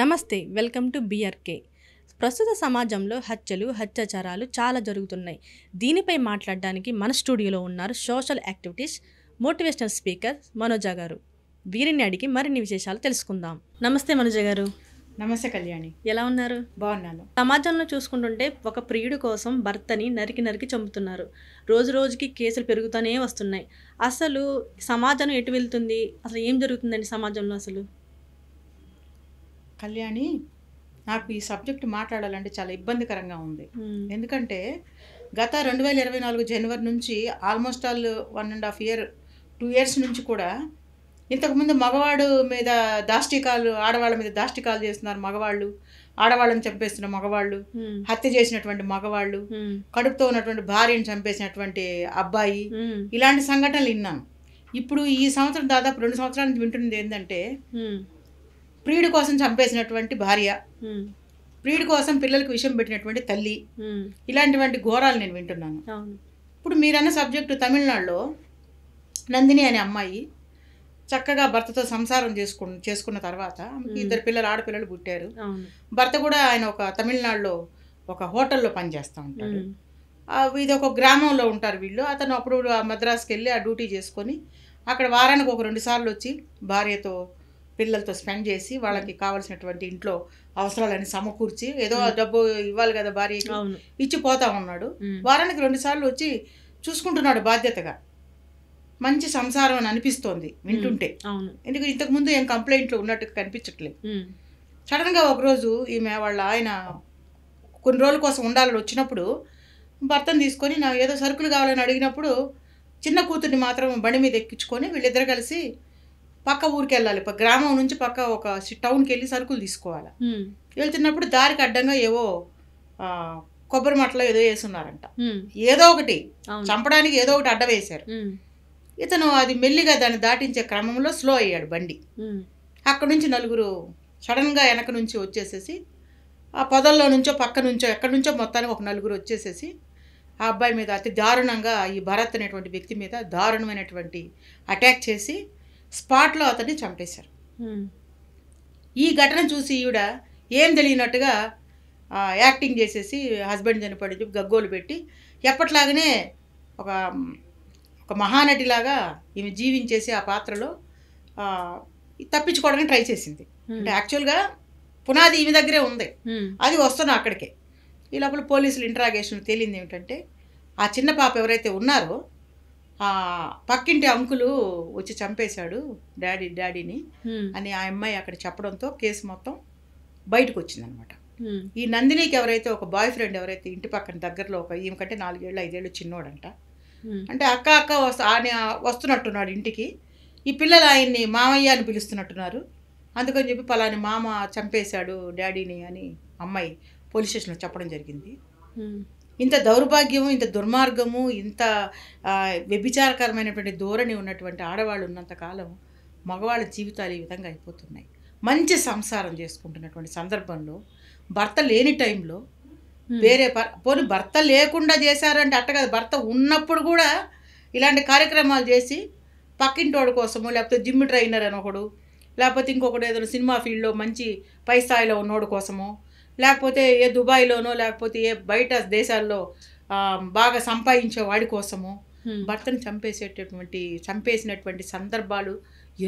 నమస్తే, welcome to BRK. ప్రస్తుత సమాజంలో హత్యలు, అత్యాచారాలు చాలా జరుగుతున్నాయి. దీనిపై మాట్లాడడానికి మన స్టూడియోలో ఉన్నారు సోషల్ యాక్టివిటీస్, మోటివేషనల్ స్పీకర్ మనోజ గారు. వీరిని అడిగి మరిన్ని విశేషాలు తెలుసుకుందాం. నమస్తే మనోజ గారు. నమస్తే కళ్యాణి, ఎలా ఉన్నారు? బాగున్నాను. సమాజంలో చూసుకుంటుంటే ఒక ప్రియుడి కోసం భర్తని నరికి చంపుతున్నారు. రోజు రోజుకి కేసులు పెరుగుతూనే వస్తున్నాయి. అసలు సమాజం ఎటు వెళ్తుంది? అసలు ఏం జరుగుతుందండి సమాజంలో అసలు? కళ్యాణి, నాకు ఈ సబ్జెక్ట్ మాట్లాడాలంటే చాలా ఇబ్బందికరంగా ఉంది. ఎందుకంటే గత 2024 జనవరి నుంచి ఆల్మోస్ట్ ఆల్ 1.5 year 2 years నుంచి కూడా ఇంతకుముందు మగవాడు మీద దాష్టికాలు, ఆడవాళ్ళ మీద దాష్టికాలు చేస్తున్నారు మగవాళ్ళు, ఆడవాళ్ళని చంపేస్తున్న మగవాళ్ళు, హత్య చేసినటువంటి మగవాళ్ళు, కడుపుతో ఉన్నటువంటి భార్యను చంపేసినటువంటి అబ్బాయి, ఇలాంటి సంఘటనలు విన్నాను. ఇప్పుడు ఈ సంవత్సరం దాదాపు 2 సంవత్సరాల నుంచి వింటున్నది ఏంటంటే ప్రియుడి కోసం చంపేసినటువంటి భార్య, ప్రియుడి కోసం పిల్లలకు విషం పెట్టినటువంటి తల్లి, ఇలాంటివంటి ఘోరాలు నేను వింటున్నాను. ఇప్పుడు మీరన్న సబ్జెక్టు తమిళనాడులో నందిని అనే అమ్మాయి చక్కగా భర్తతో సంసారం చేసుకున్న తర్వాత ఇద్దరు పిల్లలు, ఆడపిల్లలు పుట్టారు. భర్త కూడా ఆయన ఒక తమిళనాడులో ఒక హోటల్లో పనిచేస్తూ ఉంటాడు. ఇది ఒక గ్రామంలో ఉంటారు వీళ్ళు. అతను అప్పుడు మద్రాసుకి వెళ్ళి ఆ డ్యూటీ చేసుకొని అక్కడ వారానికి ఒక 2 సార్లు వచ్చి భార్యతో పిల్లలతో స్పెండ్ చేసి వాళ్ళకి కావాల్సినటువంటి ఇంట్లో అవసరాలని సమకూర్చి ఏదో డబ్బు ఇవ్వాలి కదా భార్యకి, ఇచ్చి పోతా ఉన్నాడు. వారానికి 2 సార్లు వచ్చి చూసుకుంటున్నాడు బాధ్యతగా. మంచి సంసారం అని అనిపిస్తోంది వింటుంటే. ఎందుకంటే ఇంతకుముందు ఏం కంప్లైంట్లు ఉన్నట్టుగా కనిపించట్లేదు. సడన్గా ఒకరోజు ఈమె వాళ్ళ ఆయన కొన్ని రోజుల కోసం ఉండాలని వచ్చినప్పుడు భర్తను తీసుకొని నా ఏదో సరుకులు కావాలని అడిగినప్పుడు చిన్న కూతుర్ని మాత్రం బండి మీద ఎక్కించుకొని వీళ్ళిద్దరు కలిసి పక్క ఊరికి వెళ్ళాలి. గ్రామం నుంచి పక్క ఒక టౌన్కి వెళ్ళి సరుకులు తీసుకోవాలి. వెళ్తున్నప్పుడు దారికి అడ్డంగా ఏవో కొబ్బరి మట్టలో ఏదో వేసున్నారంట. ఏదో ఒకటి చంపడానికి ఏదో ఒకటి అడ్డ వేశారు. ఇతను అది మెల్లిగా దాన్ని దాటించే క్రమంలో స్లో అయ్యాడు బండి. అక్కడ నుంచి నలుగురు సడన్గా వెనక నుంచి వచ్చేసేసి ఆ పొదల్లో నుంచో పక్క నుంచో ఎక్కడి నుంచో మొత్తానికి ఒక నలుగురు వచ్చేసేసి ఆ అబ్బాయి మీద అతి దారుణంగా, ఈ భరత్ అనేటువంటి వ్యక్తి మీద దారుణమైనటువంటి అటాక్ చేసి స్పాట్లో అతన్ని చంపేశారు. ఈ ఘటన చూసి ఈవిడ ఏం తెలియనట్టుగా యాక్టింగ్ చేసేసి హస్బెండ్ చనిపోయి గగ్గోలు పెట్టి ఎప్పట్లాగానే ఒక మహానటిలాగా ఈమె జీవించేసి ఆ పాత్రలో తప్పించుకోవడానికి ట్రై చేసింది. అంటే యాక్చువల్గా పునాది ఈమె దగ్గరే ఉంది, అది వస్తున్నా అక్కడికే. ఈ లోపల పోలీసులు ఇంట్రాగేషన్ తేలింది ఏమిటంటే ఆ చిన్న పాప ఎవరైతే ఉన్నారో పక్కింటి అంకులు వచ్చి చంపేశాడు డాడీని అని ఆ అమ్మాయి అక్కడ చెప్పడంతో కేసు మొత్తం బయటకు వచ్చిందనమాట. ఈ నందినికి ఎవరైతే ఒక బాయ్ ఫ్రెండ్ ఎవరైతే ఇంటి పక్కన దగ్గరలో ఒక ఈమె కంటే 4 ఏళ్ళు 5 ఏళ్ళు చిన్నోడంట. అంటే అక్క ఆయన వస్తున్నట్టున్నాడు ఇంటికి. ఈ పిల్లలు ఆయన్ని మామయ్య అని పిలుస్తున్నట్టున్నారు. అందుకని చెప్పి పలాని మామ చంపేశాడు డాడీని అని అమ్మాయి పోలీస్ స్టేషన్లో చెప్పడం జరిగింది. ఇంత దౌర్భాగ్యము, ఇంత దుర్మార్గము, ఇంత వ్యభిచారకరమైనటువంటి ధోరణి ఉన్నటువంటి ఆడవాళ్ళు ఉన్నంతకాలం మగవాళ్ళ జీవితాలు ఈ విధంగా అయిపోతున్నాయి. మంచి సంసారం చేసుకుంటున్నటువంటి సందర్భంలో భర్త లేని టైంలో వేరే పోనీ భర్త లేకుండా చేశారంటే అట్ట కాదు, భర్త ఉన్నప్పుడు కూడా ఇలాంటి కార్యక్రమాలు చేసి పక్కింటోడి కోసము, లేకపోతే జిమ్ ట్రైనర్ అని ఒకడు, లేకపోతే ఇంకొకటి ఏదైనా సినిమా ఫీల్డ్లో మంచి పై స్థాయిలో ఉన్నోడు కోసమో, లేకపోతే ఏ దుబాయ్లోనో లేకపోతే ఏ బయట దేశాల్లో బాగా సంపాదించే వాడి కోసమో భర్తను చంపేసినటువంటి సందర్భాలు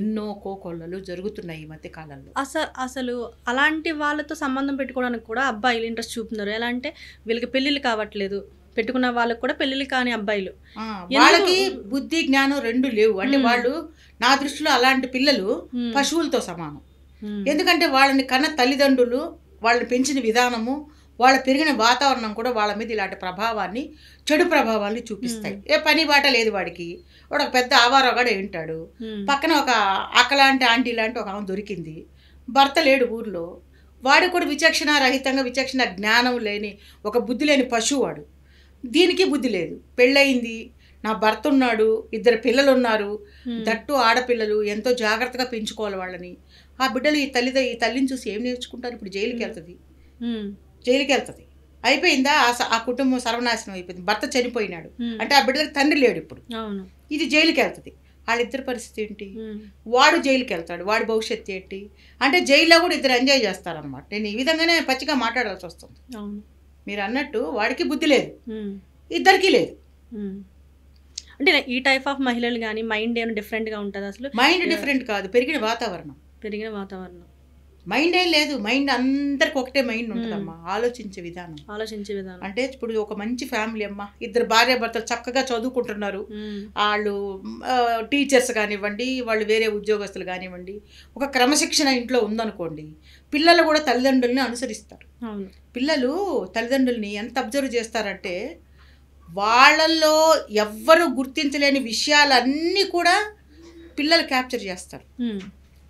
ఎన్నో కోకొల్లలు జరుగుతున్నాయి ఈ మధ్య కాలంలో. అసలు అలాంటి వాళ్ళతో సంబంధం పెట్టుకోవడానికి కూడా అబ్బాయిలు ఇంట్రెస్ట్ చూపుతున్నారు. ఎలా అంటే వీళ్ళకి పెళ్ళిళ్ళు కావట్లేదు, పెట్టుకున్న వాళ్ళకి కూడా పెళ్ళిళ్ళు కాని అబ్బాయిలు, వాళ్ళకి బుద్ధి జ్ఞానం 2 లేవు. అంటే వాళ్ళు, నా దృష్టిలో అలాంటి పిల్లలు పశువులతో సమానం. ఎందుకంటే వాళ్ళని కన్న తల్లిదండ్రులు, వాళ్ళని పెంచిన విధానము, వాళ్ళ పెరిగిన వాతావరణం కూడా వాళ్ళ మీద ఇలాంటి ప్రభావాన్ని, చెడు ప్రభావాన్ని చూపిస్తాయి. ఏ పని బాట లేదు వాడికి, వాడు ఒక పెద్ద ఆవారగాడు ఏంటాడు. పక్కన ఒక అక్కలాంటి ఆంటీ లాంటి ఒక ఆమె దొరికింది, భర్త లేడు ఊర్లో. వాడు కూడా విచక్షణ రహితంగా, విచక్షణ జ్ఞానం లేని ఒక బుద్ధి లేని పశువు వాడు. దీనికి బుద్ధి లేదు. పెళ్ళయింది, నా భర్త ఉన్నాడు, 2 పిల్లలు ఉన్నారు, దట్టు ఆడపిల్లలు, ఎంతో జాగ్రత్తగా పెంచుకోవాలి వాళ్ళని. ఆ బిడ్డలు ఈ తల్లిని చూసి ఏం నేర్చుకుంటారు? ఇప్పుడు జైలుకి వెళ్తుంది. అయిపోయిందా? ఆ కుటుంబం సర్వనాశనం అయిపోయింది. భర్త చనిపోయినాడు అంటే ఆ బిడ్డలకు తండ్రి లేడు ఇప్పుడు. ఇది జైలుకి వెళ్తుంది. వాళ్ళిద్దరి పరిస్థితి ఏంటి? వాడు జైలుకి వెళ్తాడు, వాడి భవిష్యత్తు ఏంటి? అంటే జైల్లో కూడా ఇద్దరు ఎంజాయ్ చేస్తారనమాట. నేను ఈ విధంగానే పచ్చిగా మాట్లాడాల్సి వస్తుంది. మీరు అన్నట్టు వాడికి బుద్ధి లేదు, ఇద్దరికీ లేదు. అంటే ఈ టైప్ ఆఫ్ మహిళలు కానీ మైండ్ ఏమైనా డిఫరెంట్గా ఉంటుంది? అసలు మైండ్ డిఫరెంట్ కాదు, పెరిగిన వాతావరణం. మైండ్ ఏం లేదు, మైండ్ అందరికి ఒకటే మైండ్ ఉంటుందమ్మా. ఆలోచించే విధానం అంటే ఇప్పుడు ఒక మంచి ఫ్యామిలీ అమ్మ, ఇద్దరు భార్య భర్తలు చక్కగా చదువుకుంటున్నారు, వాళ్ళు టీచర్స్ కానివ్వండి, వాళ్ళు వేరే ఉద్యోగస్తులు కానివ్వండి, ఒక క్రమశిక్షణ ఇంట్లో ఉందనుకోండి, పిల్లలు కూడా తల్లిదండ్రుల్ని అనుసరిస్తారు. పిల్లలు తల్లిదండ్రుల్ని ఎంత అబ్జర్వ్ చేస్తారంటే వాళ్ళల్లో ఎవ్వరు గుర్తించలేని విషయాలన్నీ కూడా పిల్లలు క్యాప్చర్ చేస్తారు.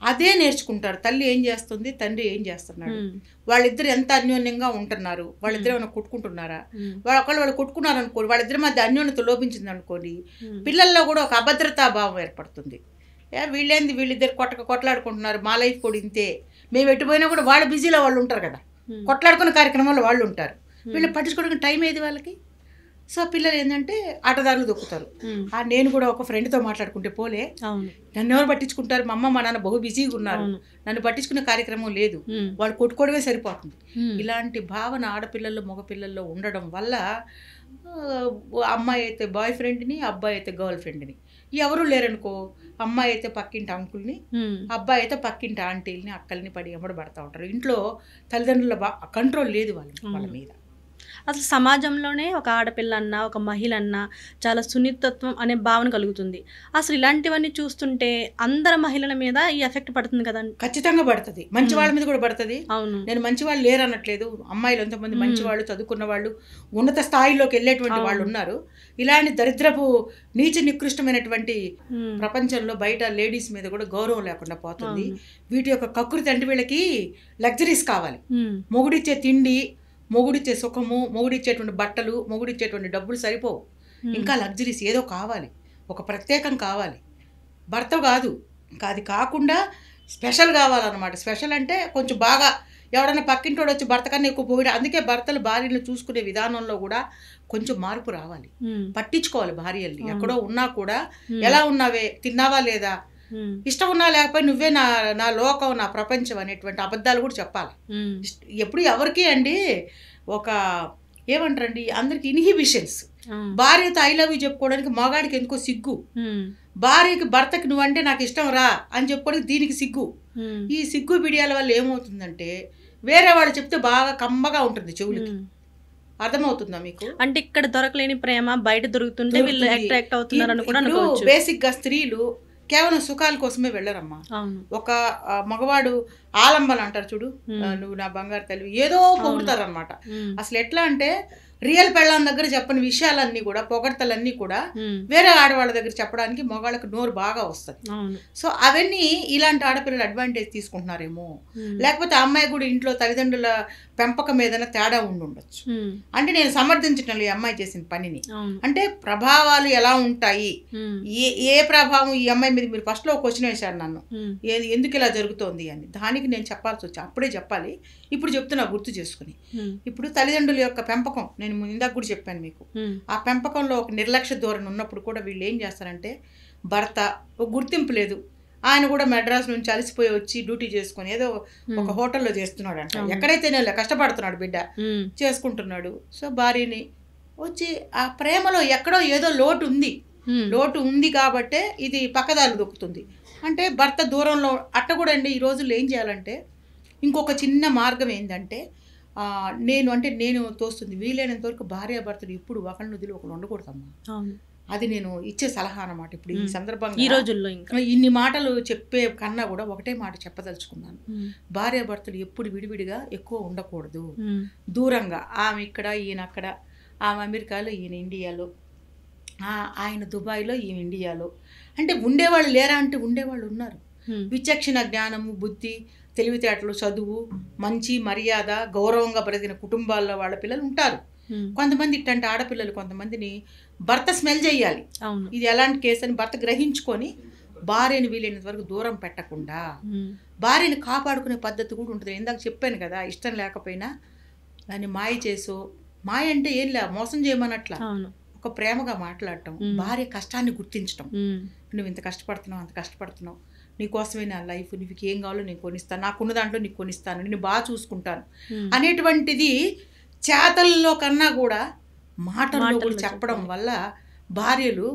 అదే నేర్చుకుంటారు. తల్లి ఏం చేస్తుంది, తండ్రి ఏం చేస్తున్నాడు, వాళ్ళిద్దరు ఎంత అన్యోన్యంగా ఉంటున్నారు, వాళ్ళిద్దరు ఏమైనా కొట్టుకుంటున్నారా, వాళ్ళు కొట్టుకున్నారు అనుకోండి, వాళ్ళిద్దరి మధ్య అన్యోన్యత లోపించింది అనుకోండి, పిల్లల్లో కూడా ఒక అభద్రతా భావం ఏర్పడుతుంది. వీళ్ళేంది, వీళ్ళిద్దరు కొట్లాడుకుంటున్నారు, మా లైఫ్ కూడా ఇంతే, మేము ఎటుపోయినా కూడా వాళ్ళ బిజీలో వాళ్ళు ఉంటారు కదా, కొట్లాడుకునే కార్యక్రమాల్లో వాళ్ళు ఉంటారు, వీళ్ళు పట్టించుకోవడానికి టైం ఏది వాళ్ళకి. సో పిల్లలు ఏంటంటే ఆటదారులు దొక్కుతారు. నేను కూడా ఒక ఫ్రెండ్తో మాట్లాడుకుంటే పోలే, నన్ను ఎవరు పట్టించుకుంటారు, మా అమ్మ మా నాన్న బహు బిజీగా ఉన్నారు, నన్ను పట్టించుకునే కార్యక్రమం లేదు, వాళ్ళు కొట్టుకోవడమే సరిపోతుంది. ఇలాంటి భావన ఆడపిల్లల్లో మగపిల్లల్లో ఉండడం వల్ల అమ్మాయి అయితే బాయ్ ఫ్రెండ్ని, అబ్బాయి అయితే గర్ల్ ఫ్రెండ్ని, ఎవరు లేరనుకో, అమ్మాయి అయితే పక్కింటి అంకుల్ని, అబ్బాయి అయితే పక్కింటి ఆంటీల్ని, అక్కల్ని పడి ఎమ్మడబడతా ఉంటారు. ఇంట్లో తల్లిదండ్రుల కంట్రోల్ లేదు వాళ్ళ మీద. అసలు సమాజంలోనే ఒక ఆడపిల్ల అన్నా, ఒక మహిళ అన్నా చాలా సున్నితత్వం అనే భావన కలుగుతుంది. అసలు ఇలాంటివన్నీ చూస్తుంటే అందరి మహిళల మీద ఈ ఎఫెక్ట్ పడుతుంది కదా? ఖచ్చితంగా పడుతుంది, మంచి వాళ్ళ మీద కూడా పడుతుంది. అవును, నేను మంచి వాళ్ళు లేరు అనట్లేదు, అమ్మాయిలు ఎంతమంది మంచి వాళ్ళు, చదువుకున్న వాళ్ళు, ఉన్నత స్థాయిలోకి వెళ్ళేటువంటి వాళ్ళు ఉన్నారు. ఇలాంటి దరిద్రపు నీచ నికృష్టమైనటువంటి ప్రపంచంలో బయట లేడీస్ మీద కూడా గౌరవం లేకుండా పోతుంది. వీటి యొక్క కకృతి అంటే వీళ్ళకి లగ్జరీస్ కావాలి, మొగుడిచ్చే తిండి, మొగుడిచ్చే సుఖము, మొగుడిచ్చేటువంటి బట్టలు, మొగుడిచ్చేటువంటి డబ్బులు సరిపోవు, ఇంకా లగ్జరీస్ ఏదో కావాలి, ఒక ప్రత్యేకం కావాలి. భర్త కాదు, ఇంకా అది కాకుండా స్పెషల్ కావాలన్నమాట. స్పెషల్ అంటే కొంచెం బాగా ఎవడన్నా పక్కింటోడు వచ్చి భర్త కన్నా ఎక్కువ పోయి, అందుకే భర్తలు భార్యను చూసుకునే విధానంలో కూడా కొంచెం మార్పు రావాలి, పట్టించుకోవాలి భార్యల్ని. ఎక్కడో ఉన్నా కూడా ఎలా ఉన్నావే, తిన్నావా లేదా, ఇష్టం ఉన్నా లేకపోయి నువ్వే నా లోకం, నా ప్రపంచం అనేటువంటి అబద్ధాలు కూడా చెప్పాలి. ఎప్పుడు ఎవరికి అండి ఒక ఏమంటారండి, అందరికి ఇన్హిబిషన్స్. భార్యతో ఐ లవ్ యూ చెప్పుకోవడానికి మగాడికి ఎందుకో సిగ్గు, భార్యకి భర్తకి నువ్వంటే నాకు ఇష్టం రా అని చెప్పుకోవడానికి దీనికి సిగ్గు. ఈ సిగ్గు బిడియాల వల్ల ఏమవుతుందంటే వేరే వాళ్ళు చెప్తే బాగా కమ్మగా ఉంటుంది చెవులకి. అర్థమవుతుందా మీకు? అంటే ఇక్కడ దొరకలేని ప్రేమ బయట దొరుకుతుంటే వీళ్ళు అట్రాక్ట్ అవుతున్నారని కూడా అనుకోవచ్చు. బేసిక్ గా స్త్రీలు కేవలం సుఖాల కోసమే వెళ్ళరమ్మా. ఒక మగవాడు ఆలంబన అంటారు చూడు, నువ్వు నా బంగారు తల్లి, ఏదో పొగుడతారు అనమాట. అసలు ఎట్లా అంటే రియల్ పెళ్ళాం దగ్గర చెప్పని విషయాలన్నీ కూడా, పొగడతలన్నీ కూడా వేరే ఆడవాళ్ళ దగ్గర చెప్పడానికి మగాళ్ళకి నోరు బాగా వస్తుంది. సో అవన్నీ ఇలాంటి ఆడపిల్లలు అడ్వాంటేజ్ తీసుకుంటున్నారేమో, లేకపోతే అమ్మాయి కూడా ఇంట్లో తల్లిదండ్రుల పెంపకం ఏదైనా తేడా ఉండొచ్చు. అంటే నేను సమర్థించటం ఈ అమ్మాయి చేసిన పనిని, అంటే ప్రభావాలు ఎలా ఉంటాయి, ఏ ప్రభావం ఈ అమ్మాయి మీద, మీరు ఫస్ట్ లో క్వశ్చన్ వేశారు నన్ను, ఎందుకు ఇలా జరుగుతోంది అని, దానికి నేను చెప్పాల్సి వచ్చి అప్పుడే చెప్పాలి, ఇప్పుడు చెప్తున్నా గుర్తు చేసుకుని. ఇప్పుడు తల్లిదండ్రుల యొక్క పెంపకం నేను ఇందాక కూడా చెప్పాను మీకు, ఆ పెంపకంలో ఒక నిర్లక్ష్య ధోరణి ఉన్నప్పుడు కూడా వీళ్ళు ఏం చేస్తారంటే, భర్త ఒక గుర్తింపు లేదు, ఆయన కూడా మెడ్రాస్ నుంచి అలసిపోయి వచ్చి డ్యూటీ చేసుకుని ఏదో ఒక హోటల్లో చేస్తున్నాడు అంట, ఎక్కడైతే నేను కష్టపడుతున్నాడు బిడ్డ చేసుకుంటున్నాడు. సో భార్యని వచ్చి ఆ ప్రేమలో ఎక్కడో ఏదో లోటు ఉంది కాబట్టే ఇది పక్కదారి దొక్కుతుంది. అంటే భర్త దూరంలో అట్ట కూడా అండి. ఈ రోజుల్లో ఏం చేయాలంటే ఇంకొక చిన్న మార్గం ఏంటంటే, నేను తోస్తుంది వీలైనంత వరకు భార్యాభర్తలు ఇప్పుడు ఒకళ్ళని వదిలి ఒకళ్ళు ఉండకూడదమ్మా. అది నేను ఇచ్చే సలహా అన్నమాట. ఇప్పుడు ఈ సందర్భంగా ఈ రోజుల్లో ఇంకా ఇన్ని మాటలు చెప్పే కన్నా కూడా ఒకటే మాట చెప్పదలుచుకున్నాను, భార్యాభర్తలు ఎప్పుడు విడివిడిగా ఎక్కువ ఉండకూడదు, దూరంగా. ఆమె ఇక్కడ, ఈయన అక్కడ, ఆమె అమెరికాలో, ఈయన ఇండియాలో, ఆయన దుబాయ్లో, ఈయన ఇండియాలో. అంటే ఉండేవాళ్ళు లేరా అంటే ఉండేవాళ్ళు ఉన్నారు. విచక్షణ జ్ఞానము, బుద్ధి, తెలివితేటలు, చదువు, మంచి మర్యాద, గౌరవంగా బ్రతికిన కుటుంబాల్లో వాళ్ళ పిల్లలు ఉంటారు. కొంతమంది ఇట్టంటే ఆడపిల్లలు కొంతమందిని భర్త స్మెల్ చేయాలి, ఇది ఎలాంటి కేసు అని భర్త గ్రహించుకొని భార్యని వీలైనంత వరకు దూరం పెట్టకుండా భార్యని కాపాడుకునే పద్ధతి కూడా ఉంటుంది. ఇందాక చెప్పాను కదా, ఇష్టం లేకపోయినా దాన్ని మాయ చేసో, మాయ అంటే ఏం లే, మోసం చేయమనట్లా, ఒక ప్రేమగా మాట్లాడటం, భార్య కష్టాన్ని గుర్తించటం. నువ్వు ఇంత కష్టపడుతున్నావు, అంత కష్టపడుతున్నావు, నీకోసమే నా లైఫ్, నీకు ఏం కావాలో నేను కొనిస్తాను, నాకున్న దాంట్లో నీకు కొనిస్తాను, నేను బాగా చూసుకుంటాను అనేటువంటిది చేతల్లో కన్నా కూడా మాటల్లో కూడా చెప్పడం వల్ల భార్యలు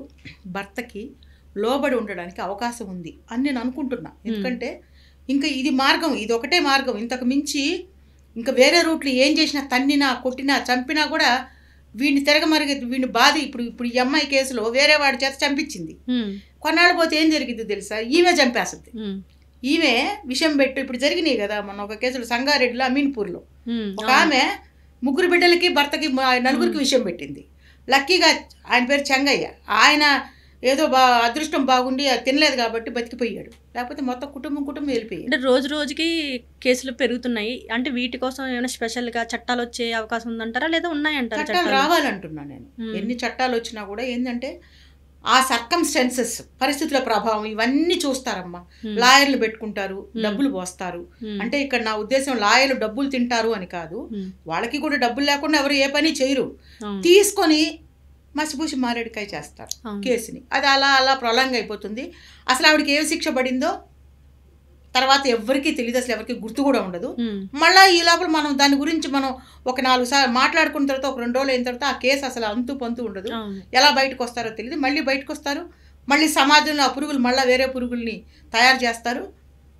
భర్తకి లోబడి ఉండడానికి అవకాశం ఉంది అని నేను అనుకుంటున్నా. ఎందుకంటే ఇంకా ఇది మార్గం, ఇది ఒకటే మార్గం. ఇంతకు మించి ఇంకా వేరే రూట్లు ఏం చేసినా, తన్నినా, కొట్టినా, చంపినా కూడా వీడిని తిరగమరిగి వీడిని బాధ. ఇప్పుడు ఈ అమ్మాయి కేసులో వేరే వాడి చేత చంపించింది. కొన్నాళ్ళు పోతే ఏం జరిగిందో తెలుసా? ఈమె చంపేస్తుంది. ఈమె విషం పెట్టు. ఇప్పుడు జరిగినాయి కదా మొన్న ఒక కేసులో సంగారెడ్డిలో, అమీన్పూర్లో ఒక ఆమె 3 బిడ్డలకి భర్తకి 4 విషం పెట్టింది. లక్కీగా ఆయన పేరు చెంగయ్య. ఆయన ఏదో అదృష్టం బాగుండి తినలేదు కాబట్టి బతికిపోయాడు. లేకపోతే మొత్తం కుటుంబం వెళ్ళిపోయాడు. అంటే రోజు రోజుకి కేసులు పెరుగుతున్నాయి. అంటే వీటి కోసం ఏమైనా స్పెషల్గా చట్టాలు వచ్చే అవకాశం ఉందంటారా, లేదా ఉన్నాయంటారా? చట్టాలు రావాలంటున్నా నేను. ఎన్ని చట్టాలు వచ్చినా కూడా ఏంటంటే ఆ సర్కమ్స్టెన్సెస్, పరిస్థితుల ప్రభావం ఇవన్నీ చూస్తారమ్మా. లాయర్లు పెట్టుకుంటారు, డబ్బులు పోస్తారు. అంటే ఇక్కడ నా ఉద్దేశం లాయర్లు డబ్బులు తింటారు అని కాదు. వాళ్ళకి కూడా డబ్బులు లేకుండా ఎవరు ఏ పని చేయరు. తీసుకొని మసిపూసి మారేడుకాయ చేస్తారు కేసుని. అది అలా అలా ప్రొలాంగ్ అయిపోతుంది. అసలు ఆవిడకి ఏ శిక్ష పడిందో తర్వాత ఎవరికి తెలియదు, అసలు ఎవరికి గుర్తు కూడా ఉండదు. మళ్ళీ ఈ లోపల మనం దాని గురించి మనం ఒక 4 సార్లు మాట్లాడుకున్న తర్వాత, ఒక 2 రోజులు అయిన తర్వాత ఆ కేసు అసలు అంతు పొంతు ఉండదు. ఎలా బయటకు వస్తారో తెలియదు. మళ్ళీ బయటకు వస్తారు, మళ్ళీ సమాజంలో ఆ పురుగులు మళ్ళీ వేరే పురుగుల్ని తయారు చేస్తారు.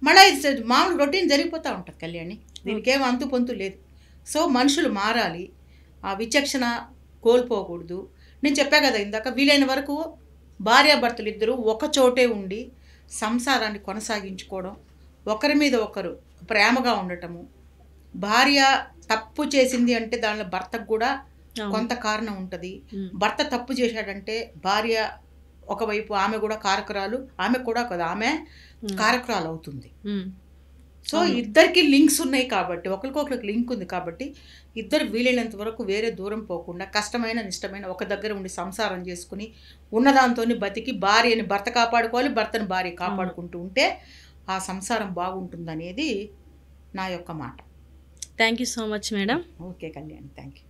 మళ్ళీ ఇది మామూలు రొటీన్ జరిగిపోతూ ఉంటుంది కళ్యాణి. దీనికి ఏం అంతు పొంతు లేదు. సో మనుషులు మారాలి, ఆ విచక్షణ కోల్పోకూడదు. నేను చెప్పా కదా ఇందాక, వీలైన వరకు భార్యాభర్తలు ఇద్దరు ఒక చోటే ఉండి సంసారాన్ని కొనసాగించుకోవడం, ఒకరి మీద ఒకరు ప్రేమగా ఉండటము. భార్య తప్పు చేసింది అంటే దానిలో భర్తకు కూడా కొంత కారణం ఉంటుంది. భర్త తప్పు చేశాడంటే భార్య ఒకవైపు ఆమె కూడా కారకురాలు, ఆమె కూడా కదా ఆమె కారకురాలు అవుతుంది. సో ఇద్దరికి లింక్స్ ఉన్నాయి కాబట్టి, ఒకరికొకరికి లింక్ ఉంది కాబట్టి ఇద్దరు వీలైనంత వరకు వేరే దూరం పోకుండా కష్టమైన నిష్టమైన ఒక దగ్గర ఉండి సంసారం చేసుకుని ఉన్నదాంతో బతికి భార్యని భర్త కాపాడుకోవాలి, భర్తను భార్య కాపాడుకుంటూ ఉంటే ఆ సంసారం బాగుంటుంది అనేది నా యొక్క మాట. Thank you so much madam. Okay Kalyan, thank you.